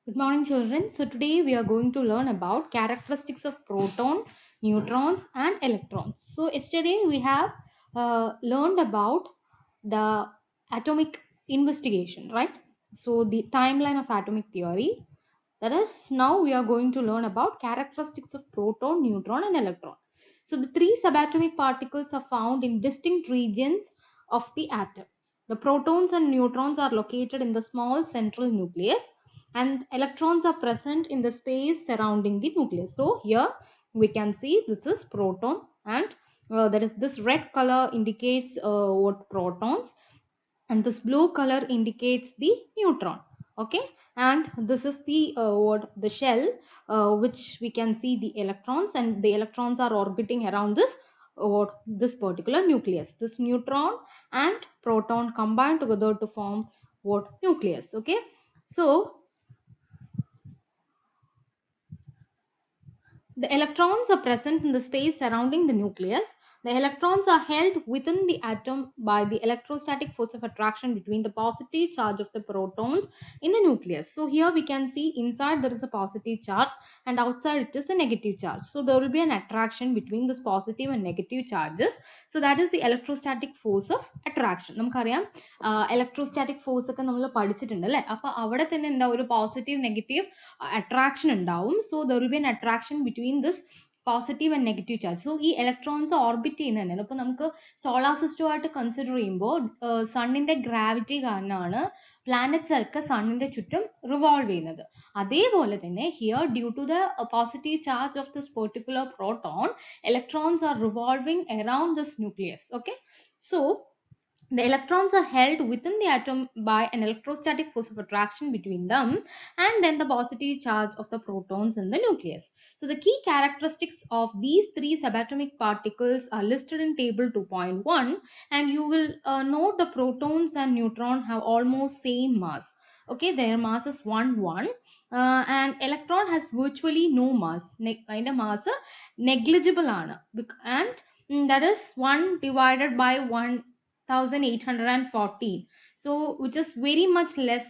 Good morning, children. So today we are going to learn about characteristics of proton, neutrons, and electrons. So yesterday we have learned about the atomic investigation, right? So the timeline of atomic theory. That is, now we are going to learn about characteristics of proton, neutron, and electron. So the three subatomic particles are found in distinct regions of the atom. The protons and neutrons are located in the small central nucleus, and electrons are present in the space surrounding the nucleus. So here we can see this is proton, and that is this red color indicates what protons, and this blue color indicates the neutron. Okay, and this is the what the shell, which we can see the electrons, and the electrons are orbiting around this what this particular nucleus. This neutron and proton combine together to form what nucleus. Okay, so the electrons are present in the space surrounding the nucleus. The electrons are held within the atom by the electrostatic force of attraction between the positive charge of the protons in the nucleus. So here we can see inside there is a positive charge and outside it is a negative charge. So there will be an attraction between this positive and negative charges. So that is the electrostatic force of attraction. നമുക്കറിയാം electrostatic force ഒക്കെ നമ്മൾ പഠിച്ചിട്ടുണ്ട് അല്ലേ? അപ്പോൾ അവിടെ തന്നെ എന്താ ഒരു പോസിറ്റീവ് നെഗറ്റീവ് attraction ഉണ്ടാവും. So there will be an attraction between this positive and negative charge. So ഈ ഇലക്ട്രോൺസ് ഓർബിറ്റ് ചെയ്യുന്നത് തന്നെ ഇപ്പോൾ നമുക്ക് സോളാർ സിസ്റ്റമായിട്ട് കൺസിഡർ ചെയ്യുമ്പോൾ സണ്ണിന്റെ ഗ്രാവിറ്റി കാരണമാണ് പ്ലാനറ്റ്സ് ഒക്കെ സണ്ണിന്റെ ചുറ്റും റിവോൾവ് ചെയ്യുന്നത്. അതേപോലെ തന്നെ here due to the positive charge of this particular proton electrons are revolving around this nucleus. Okay, so the electrons are held within the atom by an electrostatic force of attraction between them and then the positive charge of the protons in the nucleus. So the key characteristics of these three subatomic particles are listed in table 2.1, and you will note the protons and neutron have almost same mass. Okay, their mass is 1 1, and electron has virtually no mass. Kind of mass negligible aanu, and that is 1 divided by 1814, so which is very much less.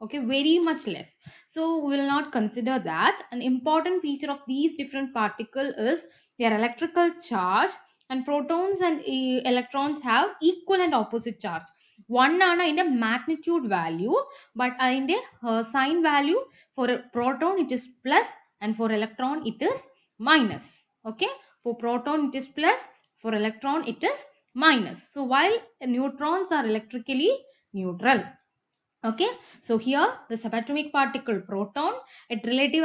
Okay, very much less, so we will not consider that. An important feature of these different particles is their electrical charge, and protons and electrons have equal and opposite charge. One ആണ് അതിന്റെ magnitude value, but അതിന്റെ sign value for a proton it is plus, and for electron it is minus. Okay, for proton it is plus, for electron it is minus. So while neutrons are electrically neutral. Okay, so here the subatomic particle proton, its relative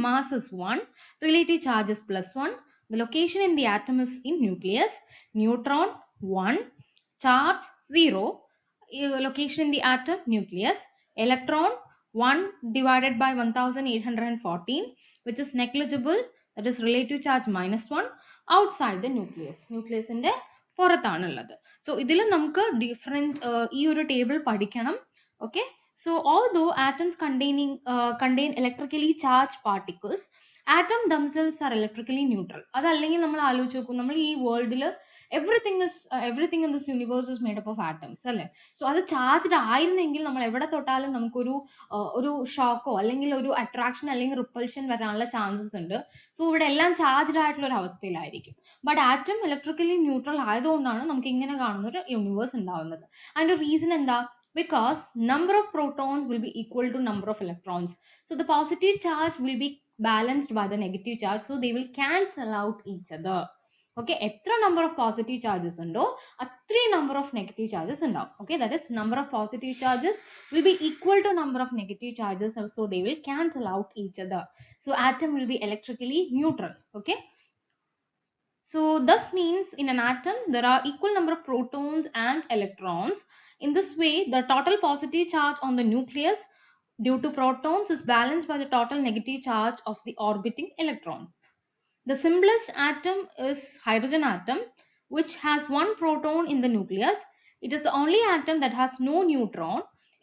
mass is 1, relative charge is plus 1, the location in the atom is in nucleus. Neutron 1, charge 0, location in the atom nucleus. Electron 1 divided by 1814, which is negligible, that is relative charge minus 1, outside the nucleus. Nucleus in the പുറത്താണുള്ളത്. So ഇതിൽ നമുക്ക് different ഈ ഒരു table പഠിക്കണം. Okay, so although atoms contain electrically charged particles, atom themselves are electrically neutral. അതല്ലെങ്കിൽ നമ്മൾ ആലോചിച്ച് നോക്കും, നമ്മൾ ഈ വേൾഡിൽ everything in this universe is made up of atoms അല്ലേ? സോ അത് ചാർജ്ഡ് ആയിരുന്നെങ്കിൽ നമ്മൾ എവിടെ തൊട്ടാലും നമുക്കൊരു ഒരു ഷോക്കോ അല്ലെങ്കിൽ ഒരു അട്രാക്ഷൻ അല്ലെങ്കിൽ റിപ്പൾഷൻ വരാനുള്ള ചാൻസസ് ഉണ്ട്. സോ ഇവിടെ എല്ലാം ചാർജ്ഡ് ആയിട്ടുള്ള ഒരു അവസ്ഥയിലായിരിക്കും. ബട്ട് ആറ്റം ഇലക്ട്രിക്കലി ന്യൂട്രൽ ആയതുകൊണ്ടാണ് നമുക്ക് ഇങ്ങനെ കാണുന്ന ഒരു യൂണിവേഴ്സ് ഉണ്ടാവുന്നത്. അതിന്റെ റീസൺ എന്താ? Because number of protons will be equal to number of electrons. So the positive charge will be balanced by the negative charge, so they will cancel out each other. Okay, എത്ര number of positive charges ഉണ്ടോ അത്രയും number of negative charges ഉണ്ടാവും. Okay, that is number of positive charges will be equal to number of negative charges, so they will cancel out each other. So atom will be electrically neutral. Okay, so this means in an atom there are equal number of protons and electrons. In this way, the total positive charge on the nucleus due to protons is balanced by the total negative charge of the orbiting electron. The simplest atom is hydrogen atom, which has one proton in the nucleus. It is the only atom that has no neutron.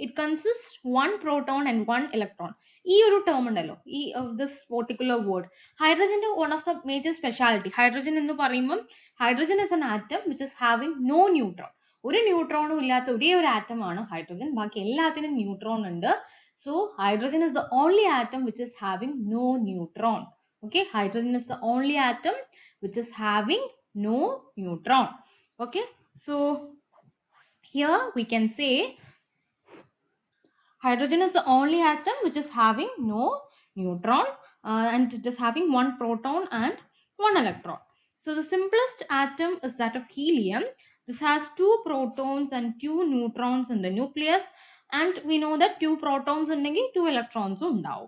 It consists one proton and one electron. ഈ ഒരു term ഉണ്ടല്ലോ, ഈ this particular word, hydrogen is one of the major speciality. Hydrogen എന്ന് പറയുമ്പോൾ hydrogen is an atom which is having no neutron. ഒരു ന്യൂട്രോണും ഇല്ലാത്ത ഒരേ ഒരു ആറ്റം ആണ് ഹൈഡ്രജൻ. ബാക്കി എല്ലാത്തിനും ന്യൂട്രോൺ ഉണ്ട്. So hydrogen is the only atom which is having no neutron. Okay, hydrogen is the only atom which is having no neutron. Okay, so here we can say hydrogen is the only atom which is having no neutron and it is having one proton and one electron. So the simplest atom is that of helium. This has two protons and two neutrons in the nucleus, and we know that two protons and two electrons undav.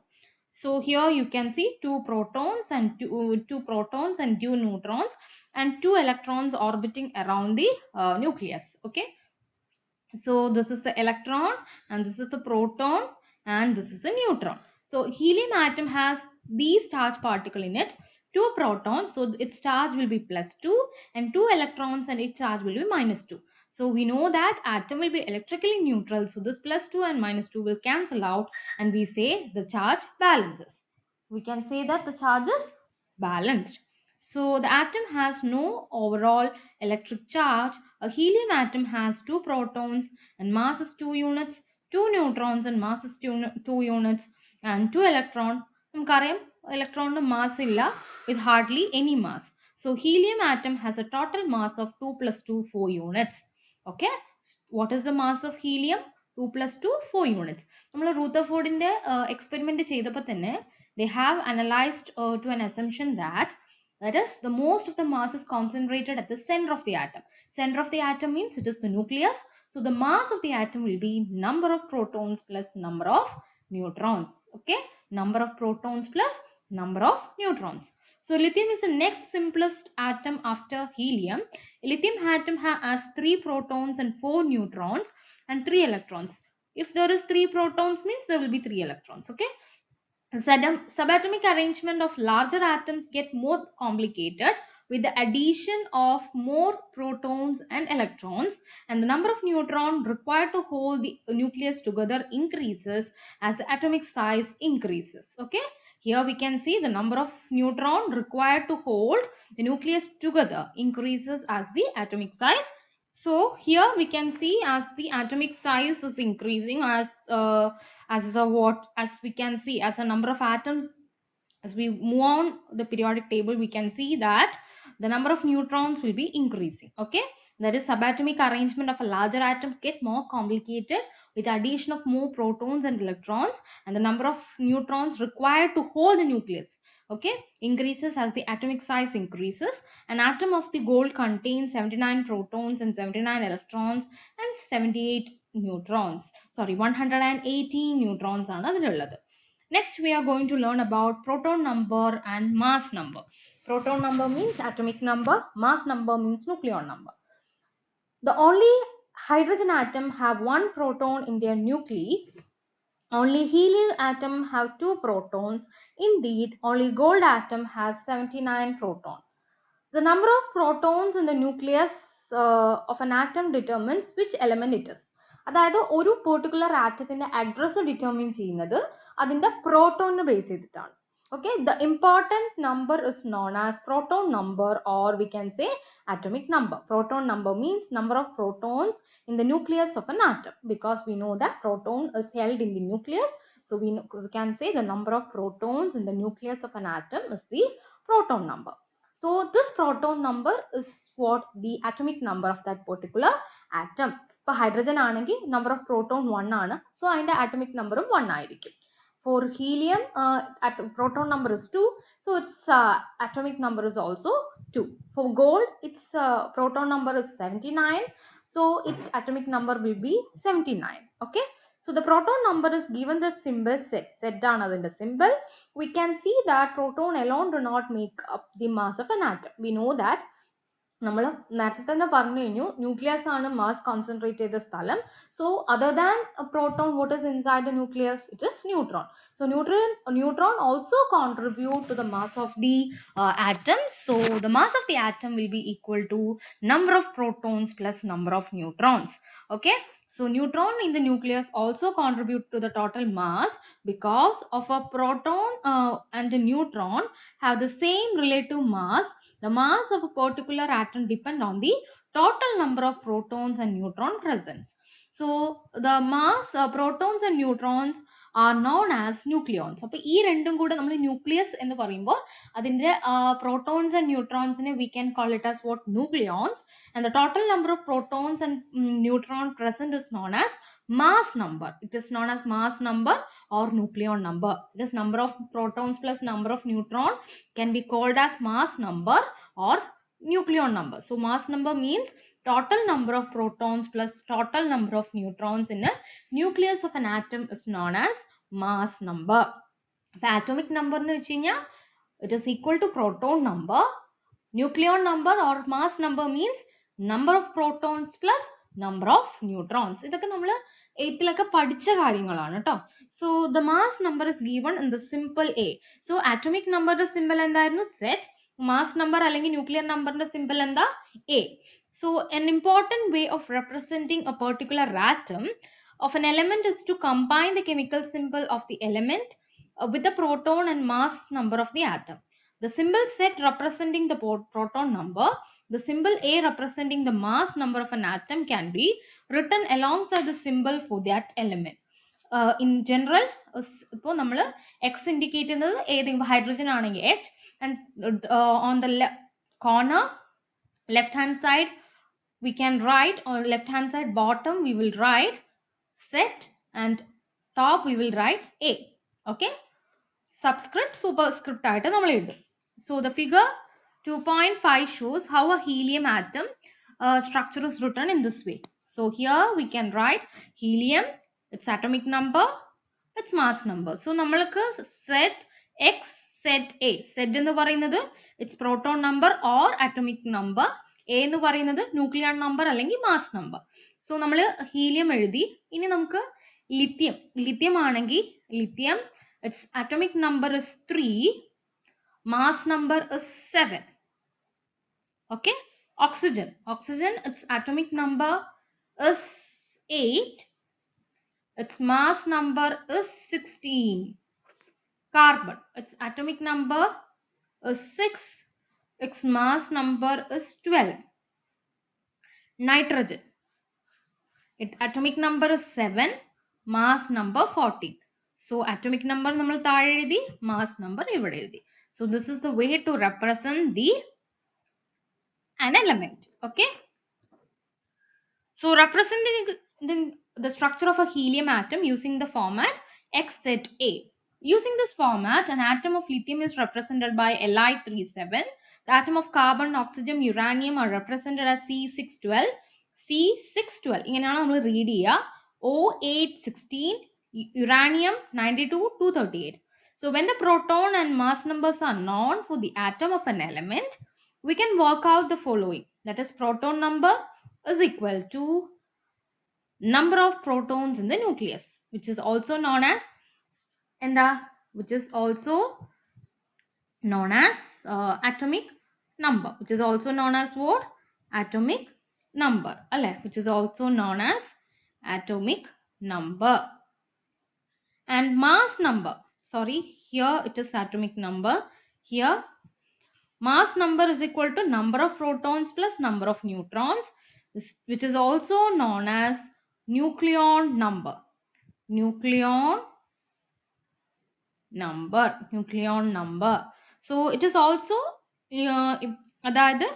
So here you can see two protons and two protons and two neutrons and two electrons orbiting around the nucleus. Okay, so this is the electron and this is a proton and this is a neutron. So helium atom has these charge particle in it, two protons, so its charge will be +2, and two electrons and its charge will be -2. So we know that atom will be electrically neutral, so this +2 and -2 will cancel out and we say the charge balances. We can say that the charge is balanced. So the atom has no overall electric charge. A helium atom has two protons and mass is 2 units, two neutrons and mass is 2 units, and two electron. നമുക്കറിയാം electron mass illa with hardly any mass. So helium atom has a total mass of 2 plus 2, 4 units. Okay. What is the mass of helium? 2 plus 2, 4 units. നമ്മൾ റൂതർഫോർഡിന്റെ experiment ചെയ്തപ്പോൾ തന്നെ they have analyzed to an assumption that is, the most of the mass is concentrated at the center of the atom. Center of the atom means it is the nucleus. So the mass of the atom will be number of protons plus number of neutrons. Okay, number of protons plus number of neutrons. So lithium is the next simplest atom after helium. Lithium atom has 3 protons and 4 neutrons and 3 electrons. If there is 3 protons means there will be 3 electrons. Okay, subatomic arrangement of larger atoms get more complicated with the addition of more protons and electrons, and the number of neutrons required to hold the nucleus together increases as the atomic size increases. Okay, here we can see the number of neutrons required to hold the nucleus together increases as the atomic size. So here we can see as the atomic size is increasing as we can see as a number of atoms, as we move on the periodic table, we can see that the number of neutrons will be increasing. Okay, that is subatomic arrangement of a larger atom get more complicated with the addition of more protons and electrons, and the number of neutrons required to hold the nucleus, okay, increases as the atomic size increases. An atom of the gold contains 79 protons and 79 electrons and 78 neutrons. Sorry, 118 neutrons ആണ് അതിലുള്ളത്. Next we are going to learn about proton number and mass number. Proton number means atomic number, mass number means nucleon number. The only hydrogen atom have one proton in their nuclei. Only helium atom have 2 protons. Indeed, only gold atom has 79 protons. The number of protons in the nucleus of an atom determines which element it is. അതായത് ഒരു particular ആറ്റത്തിന്റെ address determine ചെയ്യുന്നത് അതിന്റെ പ്രോട്ടോണിനെ base ചെയ്തിട്ടാണ്. Okay, the important number is known as proton number, or we can say atomic number. Proton number means number of protons in the nucleus of an atom, because we know that proton is held in the nucleus. So we can say the number of protons in the nucleus of an atom is the proton number. So this proton number is what the atomic number of that particular atom. For hydrogen ആണെങ്കിൽ number of proton 1 ആണ്. So അതിന്റെ atomic number 1 ആയിരിക്കും. For helium, proton number is 2. So its atomic number is also 2. For gold, its proton number is 79. So its atomic number will be 79. Okay. So the proton number is given the symbol Z. Z ആണ് അതിന്റെ symbol. We can see that proton alone do not make up the mass of an atom. We know that നമ്മൾ നേരത്തെ തന്നെ പറഞ്ഞു കഴിഞ്ഞു nucleus ആണ് mass concentrate ചെയ്ത സ്ഥലം. So other than proton what is inside the nucleus, it is neutron. So neutron also contribute to the mass of the atom. So the mass of the atom will be equal to number of protons plus number of neutrons. Okay, so neutron in the nucleus also contribute to the total mass, because of a proton and a neutron have the same relative mass. The mass of a particular atom depend on the total number of protons and neutron presence. So the mass protons and neutrons are known as nucleons. അപ്പോൾ ഈ രണ്ടും കൂടെ നമ്മൾ nucleus എന്ന് പറയുമ്പോൾ അതിന്റെ protons and neutrons നെ we can call it as what? Nucleons. And the total number of protons and neutrons present is known as mass number. It is known as mass number or nucleon number. This number of protons plus number of neutrons can be called as mass number or nucleon number. So mass number means total number of protons plus total number of neutrons in a nucleus of an atom is known as mass number. The atomic number nu vechina it is equal to proton number. Nucleon number or mass number means number of protons plus number of neutrons. ഇതൊക്കെ നമ്മൾ 8th ലൊക്കെ പഠിച്ച കാര്യങ്ങളാണ് ട്ടോ. So the mass number is given in the simple A. So atomic number ന്റെ symbol എന്തായിരുന്നു? Z. Mass number അല്ലെങ്കിൽ nuclear number ന്റെ symbol എന്താ? A. So an important way of representing a particular atom of an element is to combine the chemical symbol of the element with the proton and mass number of the atom. The symbol Z representing the proton number, the symbol A representing the mass number of an atom can be written alongside the symbol for that element. In general, ഇപ്പോൾ നമ്മൾ X indicate ചെയ്യുന്നത് ഏതെങ്കിലും hydrogen ആണെങ്കിൽ H, and on the corner left hand side we can write, or left hand side bottom we will write Z, and top we will write A. Okay, subscript superscript ആയിട്ട് നമ്മൾ എഴുതും. So the figure 2.5 shows how a helium atom structure is written in this way. So here we can write helium, its atomic number, its mass number. So നമ്മൾക്ക് Z X Z A, Z എന്ന് പറയുന്നത് its proton number or atomic number, A എന്ന് പറയുന്നത് nuclear number അല്ലെങ്കിൽ mass number. So നമ്മൾ helium എഴുതി. ഇനി നമുക്ക് lithium ആണെങ്കിൽ lithium, its atomic number is 3, mass number is 7. Okay, oxygen its atomic number is 8, its mass number is 16. Carbon, its atomic number is 6, its mass number is 12. Nitrogen, its atomic number is 7, mass number 14. So atomic number നമ്മൾ താഴെ എഴുതി, mass number ഇവിടെ എഴുതി. So this is the way to represent an element. Okay, so representing the structure of a helium atom using the format XZA. Using this format, an atom of lithium is represented by Li37. The atom of carbon, oxygen, uranium are represented as C612. C612 ഇങ്ങനെയാണ് നമ്മൾ read ചെയ്യുക. O816, uranium 92, 238. So when the proton and mass numbers are known for the atom of an element, we can work out the following. That is, proton number is equal to number of protons in the nucleus, which is also known as atomic number, which is also known as what? Atomic number, which is also known as atomic number. And mass number, sorry, here it is atomic number. Here mass number is equal to number of protons plus number of neutrons, which is also known as nucleon number. Nucleon number. So it is also അതായത്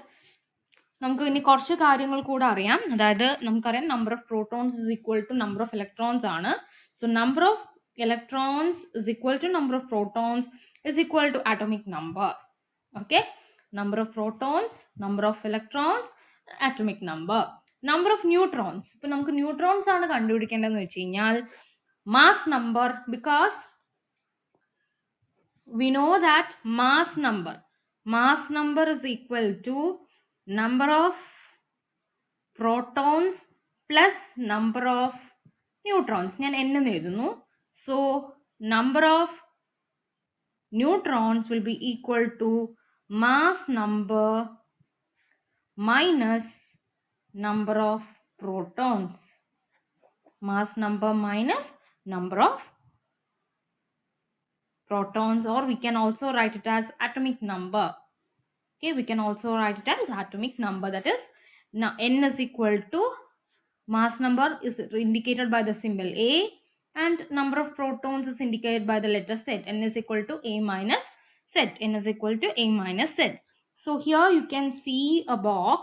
നമുക്ക് ഇനി കുറച്ച് കാര്യങ്ങൾ കൂടെ അറിയാം. അതായത് നമുക്കറിയാം number of protons is equal to number of electrons ആണ്. So number of electrons is equal to number of protons is equal to atomic number. Okay, number of protons, number of electrons, atomic number. Number of neutrons, ഇപ്പൊ നമുക്ക് neutrons ആണ് കണ്ടുപിടിക്കേണ്ടതെന്ന് വെച്ച് കഴിഞ്ഞാൽ mass number, because we know that mass number is equal to number of protons plus number of neutrons. ഞാൻ n എന്ന് എഴുതുന്നു. So number of neutrons will be equal to mass number minus number of protons. Mass number minus number of protons, or we can also write it as atomic number. Okay, we can also write it as atomic number. That is, now n is equal to mass number is indicated by the symbol A, and number of protons is indicated by the letter Z. N is equal to A minus Z. N is equal to A minus Z. So here you can see a box,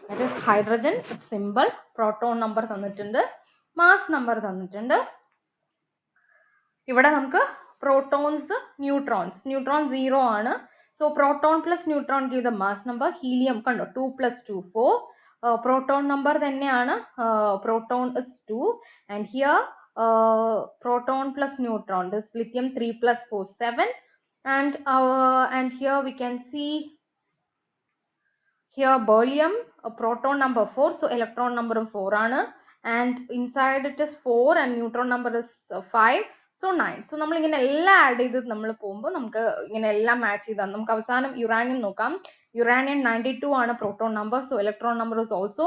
that is hydrogen, its symbol, proton number തന്നിട്ടുണ്ട്, mass number തന്നിട്ടുണ്ട്. ഇവിടെ നമുക്ക് protons, neutrons 0 ആണ്. So proton plus neutron give the mass number. Helium കണ്ടോ 2 plus 2 4. Proton number തന്നെയാണ്, proton is 2, and here proton plus neutron, this lithium 3 plus 4 7, and here we can see here beryllium, proton number 4, so electron number 4 ആണ്, and inside it is 4 and neutron number is 5, so 9. So നമ്മൾ ഇങ്ങനെ എല്ലാം add ചെയ്ത് നമ്മൾ പോകുമ്പോൾ നമുക്ക് ഇങ്ങനെ എല്ലാം മാച്ച് ചെയ്താൽ നമുക്ക് അവസാനം യുറാനിയം നോക്കാം. Uranium 92 ആണ് proton number, so electron number is also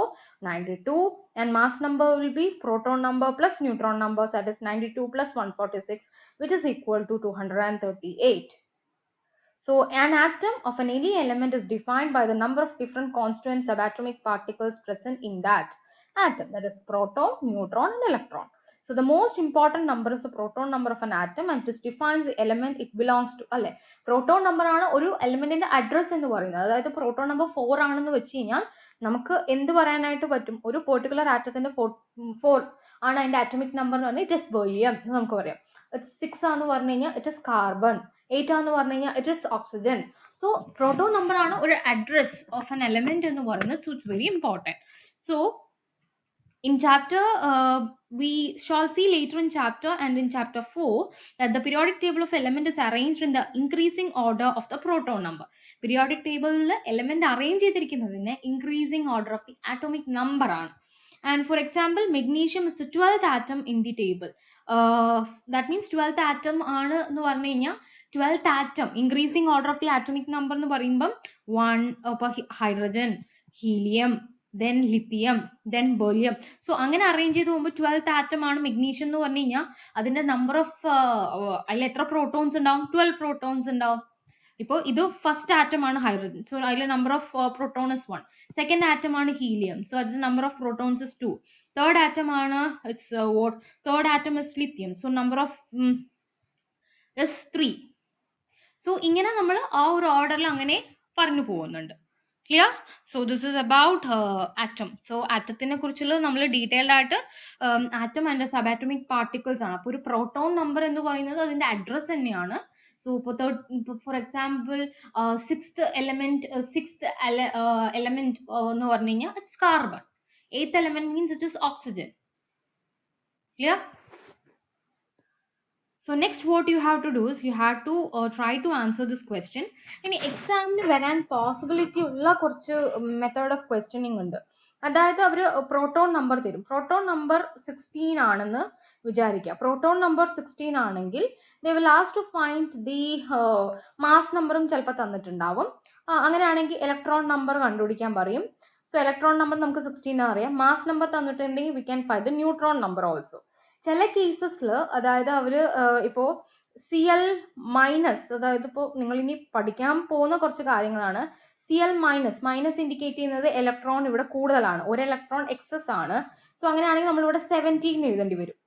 92, and mass number will be proton number plus neutron number, that is 92 plus 146, which is equal to 238. So an atom of any element is defined by the number of different constituent subatomic particles present in that atom, that is proton, neutron and electron. So the most important number is the proton number of an atom, and this defines the element it belongs to. അല്ലെ, proton number ആണ് ഒരു എലിമെന്റിന്റെ address എന്ന് പറയുന്നത്. അതായത് proton number 4 ആണെന്ന് വെച്ച് കഴിഞ്ഞാൽ നമുക്ക് എന്ത് പറയാനായിട്ട് പറ്റും, ഒരു പെർട്ടിക്കുലർ ആറ്റത്തിന്റെ 4 ആണ് അതിന്റെ അറ്റോമിക് നമ്പർ എന്ന് പറഞ്ഞാൽ ഇറ്റ് ഇസ് ബെറിലിയം എന്ന് നമുക്ക് പറയാം. 6 ആണെന്ന് പറഞ്ഞു കഴിഞ്ഞാൽ ഇറ്റ് ഇസ് കാർബൺ, 8 ആണെന്ന് പറഞ്ഞു കഴിഞ്ഞാൽ it is oxygen. So proton number ആണ് ഒരു അഡ്രസ് ഓഫ് an element എന്ന് പറയുന്നത്. So it's very important. So in chapter we shall see later in chapter and in chapter 4 that the periodic table of element is arranged in the increasing order of the proton number. Periodic table element arrange ചെയ്തിരിക്കുന്നതിനെ increasing order of the atomic number ആണ്. And for example, magnesium is the 12th atom in the table. That means 12th atom ആണ് എന്ന് പറഞ്ഞു കഴിഞ്ഞാൽ 12th atom increasing order of the atomic number എന്ന് പറയുമ്പം 1 hydrogen, helium, then lithium, then beryllium. So അങ്ങനെ arrange ചെയ്ത് പോകുമ്പോൾ 12th atom ആണ് magnesium എന്ന് പറഞ്ഞു കഴിഞ്ഞാൽ അതിന്റെ നമ്പർ ഓഫ് അതിൽ എത്ര പ്രോട്ടോൺസ് ഉണ്ടാവും, 12 പ്രോട്ടോൺസ് ഉണ്ടാവും. ഇപ്പോൾ ഇത് ഫസ്റ്റ് ആറ്റം ആണ് ഹൈഡ്രജൻ, സോ അതിലെ number of proton is 1. Second atom ആണ് ഹീലിയം, സോ അതിന്റെ number of protons is 2. Third atom ആണ് third atom is lithium, so number of is 3. So ഇങ്ങനെ നമ്മൾ ആ ഒരു ഓർഡറിൽ അങ്ങനെ പറഞ്ഞു പോകുന്നുണ്ട്. Clear? So this is about atom. So atomത്തിനെ കുറിച്ചുള്ള നമ്മൾ ഡീറ്റെയിൽഡ് ആയിട്ട് atom and subatomic particles ആണ്. അപ്പോൾ ഒരു പ്രോട്ടോൺ നമ്പർ എന്ന് പറയുന്നത് അതിന്റെ അഡ്രസ് തന്നെയാണ്. So for example, sixth element എന്ന് പറഞ്ഞു കഴിഞ്ഞാൽ it's carbon. 8th element means it is oxygen. Clear? So next what you have to do is you have to try to answer this question. ഇനി എക്സാമിന് വരാൻ possibility ഉള്ള കുറച്ച് method of questioning ഉണ്ട്. അതായത് അവർ പ്രോട്ടോൺ നമ്പർ തരും. Proton number 16 ആണെന്ന് വിചാരിക്കുക. പ്രോട്ടോൺ നമ്പർ 16 ആണെങ്കിൽ they will ask to find the mass നമ്പറും ചിലപ്പോൾ തന്നിട്ടുണ്ടാവും. അങ്ങനെയാണെങ്കിൽ ഇലക്ട്രോൺ നമ്പർ കണ്ടുപിടിക്കാൻ പറയും. സോ ഇലക്ട്രോൺ നമ്പർ നമുക്ക് 16 അറിയാം. മാസ് നമ്പർ തന്നിട്ടുണ്ടെങ്കിൽ we can find the neutron number also. ചില കേസസിൽ അതായത് അവര് ഇപ്പോ Cl മൈനസ്, അതായത് ഇപ്പോൾ നിങ്ങൾ ഇനി പഠിക്കാൻ പോകുന്ന കുറച്ച് കാര്യങ്ങളാണ്. Cl മൈനസ് ഇൻഡിക്കേറ്റ് ചെയ്യുന്നത് ഇലക്ട്രോൺ ഇവിടെ കൂടുതലാണ്, ഒരു ഇലക്ട്രോൺ എക്സസ് ആണ്. സോ അങ്ങനെയാണെങ്കിൽ നമ്മൾ ഇവിടെ 17 എഴുതേണ്ടി വരും.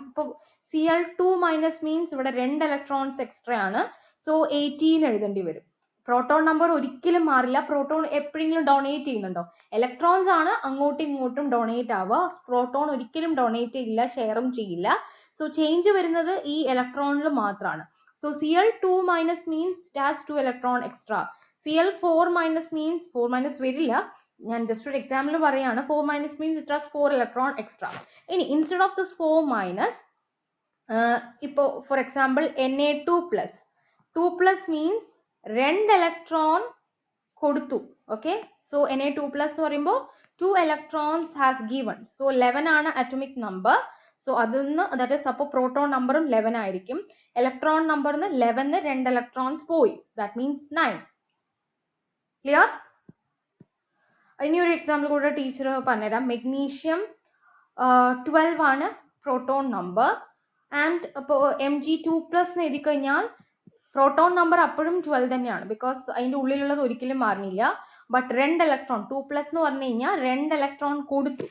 ഇപ്പോൾ Cl2 മൈനസ് മീൻസ് ഇവിടെ 2 ഇലക്ട്രോൺസ് എക്സ്ട്രാ ആണ്, സോ 18 എഴുതേണ്ടി വരും. പ്രോട്ടോൺ നമ്പർ ഒരിക്കലും മാറില്ല. പ്രോട്ടോൺ എപ്പോഴെങ്കിലും ഡൊണേറ്റ് ചെയ്യുന്നുണ്ടോ? ഇലക്ട്രോൺസ് ആണ് അങ്ങോട്ടും ഇങ്ങോട്ടും ഡൊണേറ്റ് ആവുക. പ്രോട്ടോൺ ഒരിക്കലും ഡൊണേറ്റ് ചെയ്യില്ല, ഷെയറും ചെയ്യില്ല. സോ ചേഞ്ച് വരുന്നത് ഈ ഇലക്ട്രോണിൽ മാത്രമാണ്. So Cl2 minus means it has 2 electron extra. Cl4 minus means 4 minus വരില്ല, ഞാൻ ജസ്റ്റ് ഒരു എക്സാമ്പിൾ പറയാണ്. 4 minus means it has 4 electron extra. ഇനി ഇൻസ്റ്റെഡ് ഓഫ് ദിസ് 4 മൈനസ് ഇപ്പോൾ for example Na2 plus 2 plus means 2 electron കൊടുത്തു. Okay, so Na2 plus എന്ന് പറയുമ്പോൾ 2 electrons has given. So 11 ആണ് അറ്റോമിക് നമ്പർ. സോ അതിന്ന് ദാറ്റ് ഈസ് അപ്പോൾ proton നമ്പറും 11 ആയിരിക്കും. ഇലക്ട്രോൺ നമ്പറിന് 11 2 ഇലക്ട്രോൺസ് പോയി, ദാറ്റ് മീൻസ് 9. ക്ലിയർ? ഇനി ഒരു എക്സാമ്പിൾ കൂടെ ടീച്ചർ പറഞ്ഞുതരാം. മെഗ്നീഷ്യം 12 ആണ് പ്രോട്ടോൺ നമ്പർ, ആൻഡ് ഇപ്പോൾ Mg2+ എന്ന് എഴുതി കഴിഞ്ഞാൽ പ്രോട്ടോൺ നമ്പർ അപ്പോഴും 12 തന്നെയാണ്, ബിക്കോസ് അതിന്റെ ഉള്ളിലുള്ളത് ഒരിക്കലും മാറുന്നില്ല. ബട്ട് 2 ഇലക്ട്രോൺ 2 പ്ലസ് എന്ന് പറഞ്ഞു കഴിഞ്ഞാൽ 2 ഇലക്ട്രോൺ കൊടുത്തു,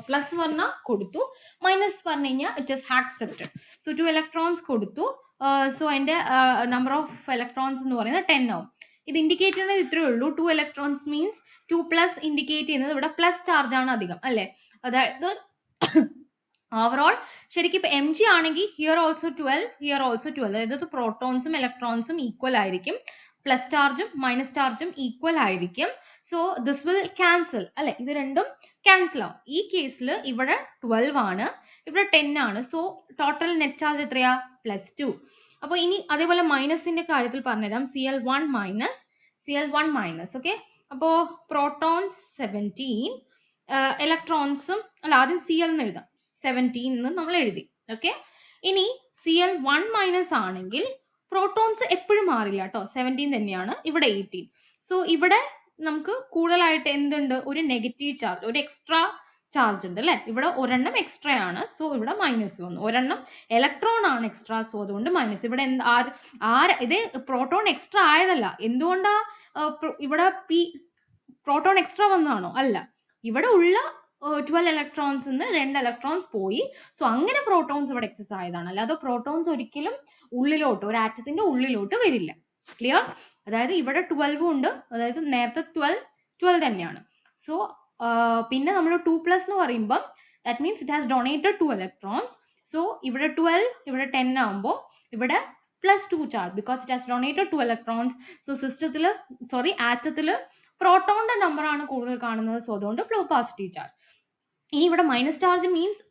പ്ലസ് എന്ന് പറഞ്ഞാൽ കൊടുത്തു, മൈനസ് പറഞ്ഞു കഴിഞ്ഞാൽ it is accepted. So 2 electrons കൊടുത്തു, സോ അതിന്റെ നമ്പർ ഓഫ് ഇലക്ട്രോൺസ് എന്ന് പറയുന്നത് 10 ആവും. ഇത് ഇൻഡിക്കേറ്റ് ചെയ്യുന്നത് ഇത്രയേ ഉള്ളൂ. 2 ഇലക്ട്രോൺസ് മീൻസ് 2 പ്ലസ് ഇൻഡിക്കേറ്റ് ചെയ്യുന്നത് ഇവിടെ പ്ലസ് ചാർജ് ആണ് അധികം അല്ലെ. അതായത് ഓവറോൾ ശരിക്കും ഇപ്പൊ mg ആണെങ്കിൽ ഹിയർ ഓൾസോ 12, ഹിയർ ഓൾസോ 12, അതായത് പ്രോട്ടോൺസും ഇലക്ട്രോൺസും ഈക്വൽ ആയിരിക്കും, പ്ലസ് ചാർജും മൈനസ് ചാർജും ഈക്വൽ ആയിരിക്കും. സോ ദിസ് വിൽ ക്യാൻസൽ അല്ലെ, ഇത് രണ്ടും ക്യാൻസൽ ആവും. ഈ കേസിൽ ഇവിടെ 12 ആണ്, ഇവിടെ 10 ആണ്. സോ ടോട്ടൽ നെറ്റ് ചാർജ് എത്രയാ? +2. അപ്പോൾ ഇനി അതേപോലെ മൈനസിന്റെ കാര്യത്തിൽ പറഞ്ഞുതരാം. Cl1 minus, Cl1 minus. Okay, അപ്പോൾ പ്രോട്ടോൺസ് 17, ഇലക്ട്രോൺസും അല്ല, ആദ്യം Cl എന്ന് എഴുതാം, 17 എന്ന് നമ്മൾ എഴുതി. ഓക്കെ, ഇനി Cl1 മൈനസ് ആണെങ്കിൽ പ്രോട്ടോൺസ് എപ്പോഴും മാറില്ല കേട്ടോ, 17 തന്നെയാണ്, ഇവിടെ 18. സോ ഇവിടെ നമുക്ക് കൂടുതലായിട്ട് എന്തുണ്ട്? ഒരു നെഗറ്റീവ് ചാർജ്, ഒരു എക്സ്ട്രാ ചാർജ് ഉണ്ട് അല്ലെ. ഇവിടെ ഒരെണ്ണം എക്സ്ട്രാ ആണ്, സോ ഇവിടെ മൈനസ് വന്നു. ഒരെണ്ണം ഇലക്ട്രോൺ ആണ് എക്സ്ട്രാ, സോ അതുകൊണ്ട് മൈനസ്. ഇവിടെ ഇത് പ്രോട്ടോൺ എക്സ്ട്രാ ആയതല്ല. എന്തുകൊണ്ടാ ഇവിടെ പ്രോട്ടോൺ എക്സ്ട്രാ വന്നതാണോ? അല്ല, ഇവിടെ ഉള്ള 12 ഇലക്ട്രോൺസ് 2 ഇലക്ട്രോൺസ് പോയി, സോ അങ്ങനെ പ്രോട്ടോൺസ് ഇവിടെ എക്സസ് ആയതാണ്. അല്ലാതെ പ്രോട്ടോൺസ് ഒരിക്കലും ഉള്ളിലോട്ട്, ഒരു ആറ്റത്തിന്റെ ഉള്ളിലോട്ട് വരില്ല. ക്ലിയർ? അതായത് ഇവിടെ 12 ഉണ്ട്, അതായത് നേരത്തെ 12 തന്നെയാണ്. സോ പിന്നെ നമ്മൾ 2 പ്ലസ് എന്ന് പറയുമ്പോൾ that means it has donated 2 electrons. So ഇവിടെ 12, ഇവിടെ 10 ആകുമ്പോൾ ഇവിടെ +2 charge, because it has donated 2 electrons. So ആറ്റത്തില് പ്രോട്ടോണിന്റെ നമ്പർ ആണ് കൂടുതൽ കാണുന്നത്, സോ അതുകൊണ്ട് പോസിറ്റീവ് ചാർജ്. ഇനി ഇവിടെ മൈനസ് ചാർജ് മീൻസ്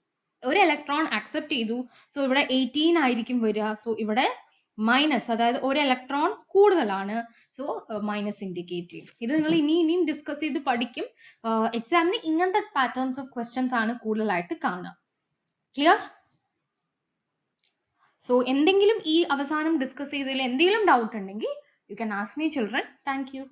ഒരു ഇലക്ട്രോൺ അക്സെപ്റ്റ് ചെയ്തു, സോ ഇവിടെ 18 ആയിരിക്കും വരിക. സോ ഇവിടെ മൈനസ്, അതായത് ഒരു ഇലക്ട്രോൺ കൂടുതലാണ്, സോ മൈനസ് ഇൻഡിക്കേറ്റ് ചെയ്യും. ഇത് നിങ്ങൾ ഇനിയും ഡിസ്കസ് ചെയ്ത് പഠിക്കും. എക്സാമിന് ഇങ്ങനത്തെ പാറ്റേൺസ് ഓഫ് ക്വസ്റ്റ്യൻസ് ആണ് കൂടുതലായിട്ട് കാണുക. ക്ലിയർ? സോ എന്തെങ്കിലും ഈ അവസാനം ഡിസ്കസ് ചെയ്തതിൽ എന്തെങ്കിലും ഡൗട്ട് ഉണ്ടെങ്കിൽ you can ask me children. Thank you.